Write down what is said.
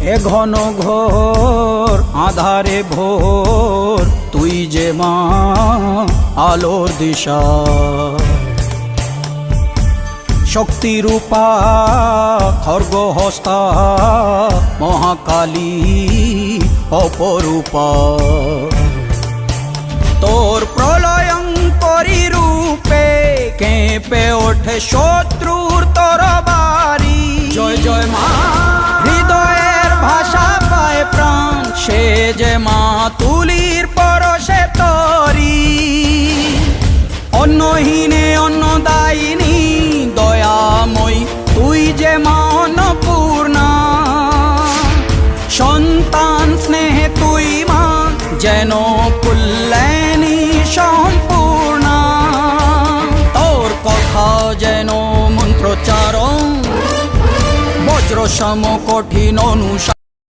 এ ঘন ঘোর আধারে ভোর তুই যে মা আলোর দিশা শক্তিরূপা খর্গহস্তা মহাকালী অপরূপা তোর প্রলয়ঙ্করী রূপে কেঁপে ওঠে শত্রুর তরবারি জয় জয় মা হৃদয়ের ভাষা পায় প্রাণ সে যে মা তুলির পরশে তরি অন্নহীনে অন্নদায়িনী দয়াময়ী তুই যে মা অন্নপূর্ণা সন্তান স্নেহে তুই মা যেন কল্যাণী সম্পূর্ণা তোর কথা যেন মন্ত্রোচ্চারণ বজ্র সম কঠিন অনুশাসন